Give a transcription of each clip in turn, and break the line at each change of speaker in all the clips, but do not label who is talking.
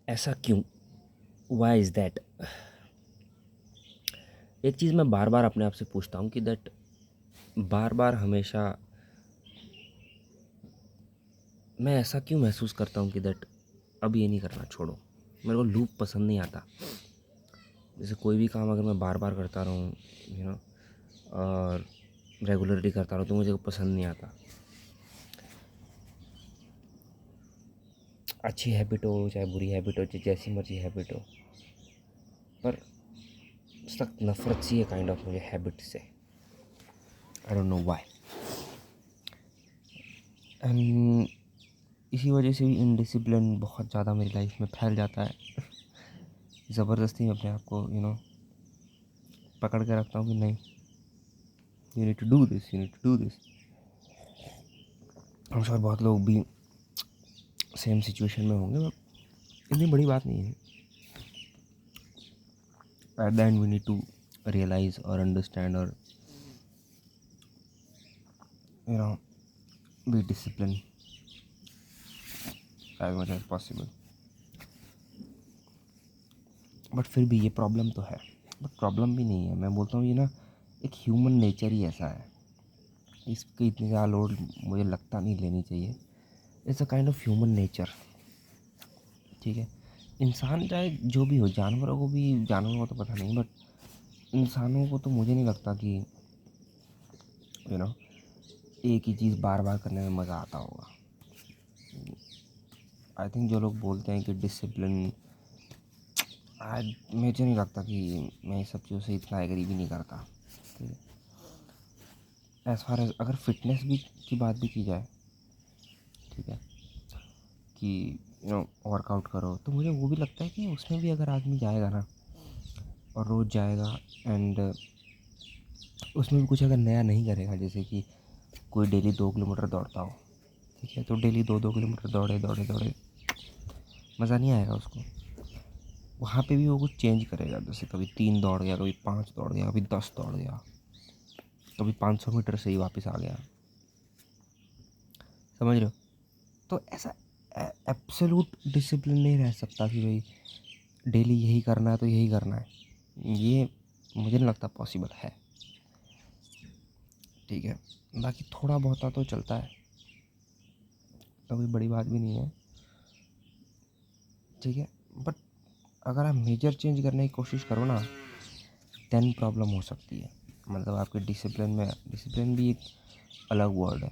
ऐसा क्यों? Why is that? एक चीज़ मैं बार बार अपने आप से पूछता हूँ कि दैट बार बार हमेशा मैं ऐसा क्यों महसूस करता हूँ कि दैट अब ये नहीं करना, छोड़ो। मेरे को लूप पसंद नहीं आता। जैसे कोई भी काम अगर मैं बार बार करता रहूँ, यू नो, और रेगुलरली करता रहूँ, तो मुझे वो पसंद नहीं आता। अच्छी हैबिट हो चाहे बुरी हैबिट हो, चाहे जैसी मर्जी हैबिट हो, पर सख्त नफरत सी है काइंड ऑफ मुझे हैबिट से। I don't know why. And इसी वजह से भी इनडिसिप्लिन बहुत ज़्यादा मेरी लाइफ में फैल जाता है। ज़बरदस्ती में अपने आप को पकड़ के रखता हूँ कि नहीं, you need to do this, you need to do this. हम श्योर बहुत लोग भी सेम सिचुएशन में होंगे, बट इतनी बड़ी बात नहीं है। At the end we need to realise और अंडरस्टैंड और be discipline as much as possible. But फिर भी ये प्रॉब्लम तो है। बट प्रॉब्लम भी नहीं है, मैं बोलता हूँ ये ना एक ह्यूमन नेचर ही ऐसा है। इसकी इतनी ज़्यादा लोड मुझे लगता नहीं लेनी चाहिए। It's a kind of human nature. ठीक है, इंसान चाहे जो भी हो, जानवरों को भी, जानवरों को तो पता नहीं, बट इंसानों को तो मुझे नहीं लगता कि यू नो एक ही चीज़ बार बार करने में मज़ा आता होगा। आई थिंक जो लोग बोलते हैं कि डिसिप्लिन, आज मुझे नहीं लगता कि मैं इस सब चीज़ों से इतना एग्री भी नहीं करता। ठीक है, एज़ फार एज अगर फिटनेस भी की बात भी की जाए, ठीक है, कि वर्कआउट करो, तो मुझे वो भी लगता है कि उसमें भी अगर आदमी जाएगा ना और रोज़ जाएगा, एंड उसमें भी कुछ अगर नया नहीं करेगा, जैसे कि कोई डेली 2 किलोमीटर दौड़ता हो, ठीक है, तो डेली 2-2 किलोमीटर दौड़े दौड़े दौड़े, मज़ा नहीं आएगा उसको। वहाँ पे भी वो कुछ चेंज करेगा, जैसे कभी 3 दौड़ गया, कभी 5 दौड़ गया, कभी 10 दौड़ गया, कभी 500 मीटर से ही वापस आ गया। समझ रहे हो? तो ऐसा एब्सोल्यूट डिसिप्लिन नहीं रह सकता कि भाई डेली यही करना है तो यही करना है। ये मुझे नहीं लगता पॉसिबल है। ठीक है, बाकी थोड़ा बहुत तो चलता है, तो कोई बड़ी बात भी नहीं है। ठीक है, बट अगर आप मेजर चेंज करने की कोशिश करो ना, दैन प्रॉब्लम हो सकती है। मतलब आपके डिसिप्लिन में, डिसिप्लिन भी एक अलग वर्ड है,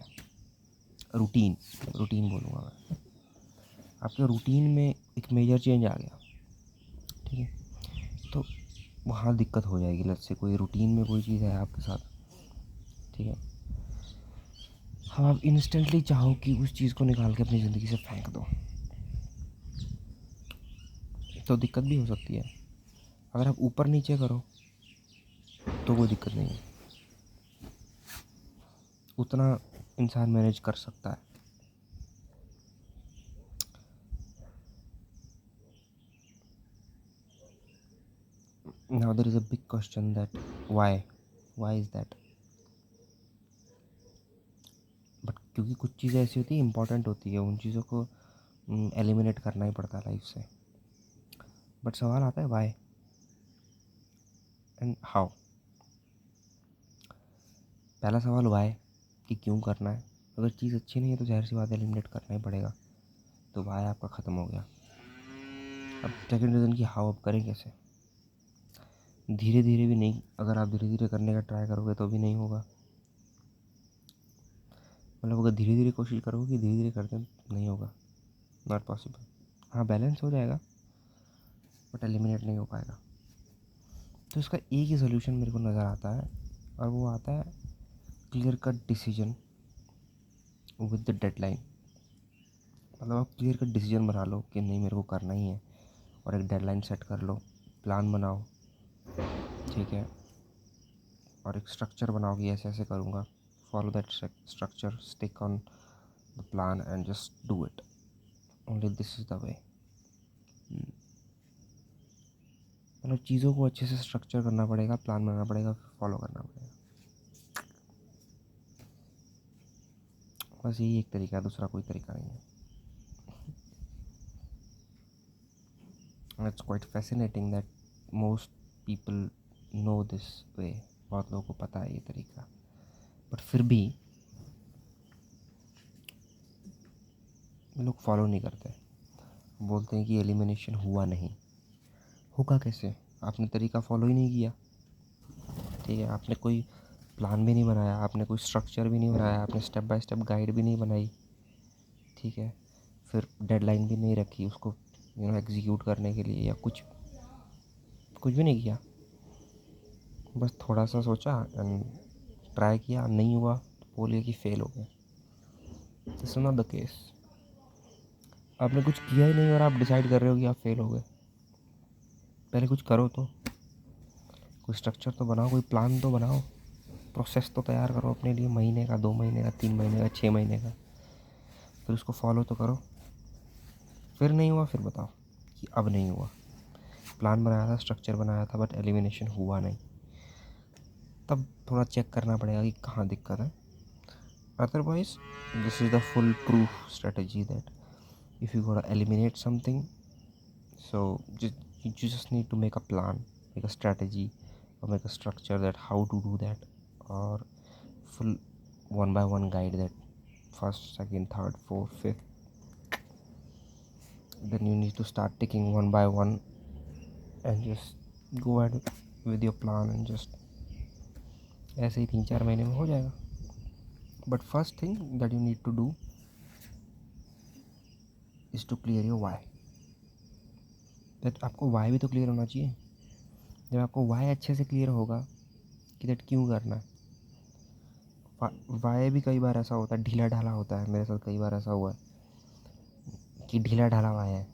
रूटीन, रूटीन बोलूँगा मैं। आपके रूटीन में एक मेजर चेंज आ गया, ठीक है, तो वहाँ दिक्कत हो जाएगी। लेट्स से कोई रूटीन में कोई चीज़ है आपके साथ, ठीक है, हाँ, आप इंस्टेंटली चाहो कि उस चीज़ को निकाल के अपनी ज़िंदगी से फेंक दो, तो दिक्कत भी हो सकती है। अगर आप ऊपर नीचे करो तो कोई दिक्कत नहीं है, उतना इंसान मैनेज कर सकता है। Now there is a big question that why is that? But क्योंकि कुछ चीज़ें ऐसी होती है, इंपॉर्टेंट होती है, उन चीज़ों को एलिमिनेट करना ही पड़ता है लाइफ से। बट सवाल आता है व्हाई एंड हाउ। पहला सवाल व्हाई, कि क्यों करना है। अगर चीज़ अच्छी नहीं है तो ज़ाहिर सी बात है एलिमिनेट करना ही पड़ेगा, तो व्हाई आपका ख़त्म हो गया। अब सेकंड रीज़न कि हाउ, अब करें कैसे। धीरे धीरे भी नहीं, अगर आप धीरे धीरे करने का ट्राई करोगे तो भी नहीं होगा। मतलब अगर धीरे धीरे कोशिश करोगे कि धीरे धीरे करते हैं, नहीं होगा, नॉट पॉसिबल। हाँ, बैलेंस हो जाएगा बट एलिमिनेट नहीं हो पाएगा। तो इसका एक ही सोल्यूशन मेरे को नज़र आता है, और वो आता है clear cut decision with the deadline. मतलब आप क्लियर कट डिसीजन बना लो कि नहीं, मेरे को करना ही है, और एक डेडलाइन सेट कर लो, प्लान बनाओ, ठीक है, और एक स्ट्रक्चर बनाओ कि ऐसे ऐसे करूँगा। Follow that structure, stick on the plan and just do it. Only this is the way. मतलब चीज़ों को अच्छे से स्ट्रक्चर करना पड़ेगा, प्लान बनाना पड़ेगा, फॉलो करना पड़ेगा। बस यही एक तरीका है, दूसरा कोई तरीका नहीं है। It's quite fascinating that most people know this way. बहुत लोगों को पता है ये तरीका, बट फिर भी लोग फॉलो नहीं करते। बोलते हैं कि एलिमिनेशन हुआ नहीं। होगा कैसे? आपने तरीका फॉलो ही नहीं किया। ठीक है, आपने कोई प्लान भी नहीं बनाया, आपने कोई स्ट्रक्चर भी नहीं बनाया, आपने स्टेप बाय स्टेप गाइड भी नहीं बनाई। ठीक है, फिर डेडलाइन भी नहीं रखी उसको एग्जीक्यूट करने के लिए, या कुछ कुछ भी नहीं किया। बस थोड़ा सा सोचा एंड ट्राई किया, नहीं हुआ तो बोल गया कि फ़ेल हो गए। This is not the case. आपने कुछ किया ही नहीं और आप डिसाइड कर रहे हो कि आप फेल हो गए। पहले कुछ करो तो, कोई स्ट्रक्चर तो बनाओ, कोई प्लान तो बनाओ, प्रोसेस तो तैयार करो अपने लिए, महीने का, 2 महीने का, 3 महीने का, 6 महीने का। फिर उसको फॉलो तो करो। फिर नहीं हुआ, फिर बताओ कि अब नहीं हुआ। प्लान बनाया था, स्ट्रक्चर बनाया था, बट एलिमिनेशन हुआ नहीं। तब थोड़ा चेक करना पड़ेगा कि कहाँ दिक्कत है। Otherwise this is the full proof strategy that if you gotta eliminate something, so you just need to make a plan, make a strategy, or make a structure that how to do that, or full one by one guide that first, second, third, fourth, fifth. Then you need to start ticking one by one and just go ahead with your plan and just ऐसे ही 3-4 महीने में हो जाएगा। But first thing that you need to do is to clear your why. That आपको why भी तो clear होना चाहिए। जब आपको वाई अच्छे से क्लियर होगा कि दैट क्यों करना है। वाई भी कई बार ऐसा होता है, ढीला ढाला होता है। मेरे साथ कई बार ऐसा हुआ है कि ढीला ढाला वाई है,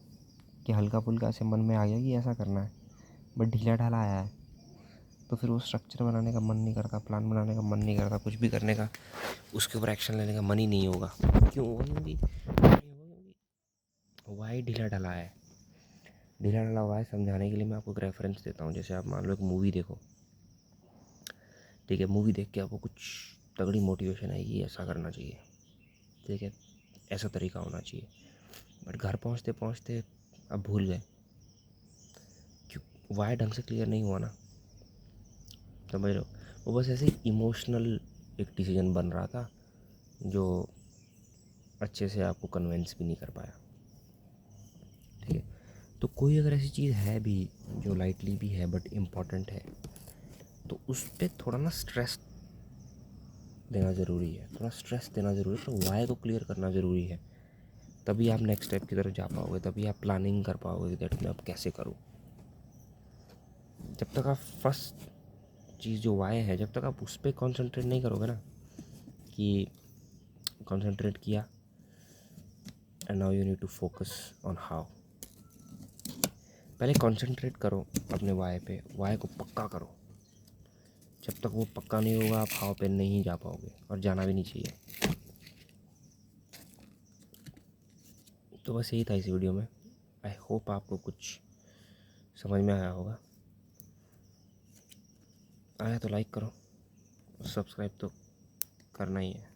कि हल्का फुल्का ऐसे मन में आ गया कि ऐसा करना है, बट ढीला ढाला आया है। तो फिर वो स्ट्रक्चर बनाने का मन नहीं करता, प्लान बनाने का मन नहीं करता, कुछ भी करने का, उसके ऊपर एक्शन लेने का मन ही नहीं होगा। क्यों? क्योंकि वाई ढीला ढाला है। ढीला ढाला वाई समझाने के लिए मैं आपको एक रेफरेंस देता हूँ। जैसे आप मान लो एक मूवी देखो, ठीक है, मूवी देख के आपको कुछ तगड़ी मोटिवेशन आएगी, ऐसा करना चाहिए, ठीक है, ऐसा तरीका होना चाहिए, बट घर पहुँचते पहुँचते अब भूल गए। क्यों? वाई ढंग से क्लियर नहीं हुआ ना, समझ लो। वो बस ऐसे इमोशनल एक डिसीजन बन रहा था जो अच्छे से आपको कन्विंस भी नहीं कर पाया। ठीक है, तो कोई अगर ऐसी चीज़ है भी जो लाइटली भी है बट इम्पॉर्टेंट है, तो उस पर थोड़ा ना स्ट्रेस देना ज़रूरी है, थोड़ा स्ट्रेस देना ज़रूरी है, तो वाई को क्लियर करना ज़रूरी है। तभी आप नेक्स्ट स्टेप की तरफ जा पाओगे, तभी आप प्लानिंग कर पाओगे कि दैट मैं अब कैसे करूँ। जब तक आप फर्स्ट चीज़ जो वाई है, जब तक आप उस पर कॉन्सेंट्रेट नहीं करोगे ना, कि कॉन्सेंट्रेट किया and now you need to focus on how. पहले कॉन्सेंट्रेट करो अपने वाई पे, वाई को पक्का करो। जब तक वो पक्का नहीं होगा आप हाउ पे नहीं जा पाओगे, और जाना भी नहीं चाहिए। तो बस यही था इस वीडियो में। आई होप आपको कुछ समझ में आया होगा। आया तो लाइक करो, सब्सक्राइब तो करना ही है।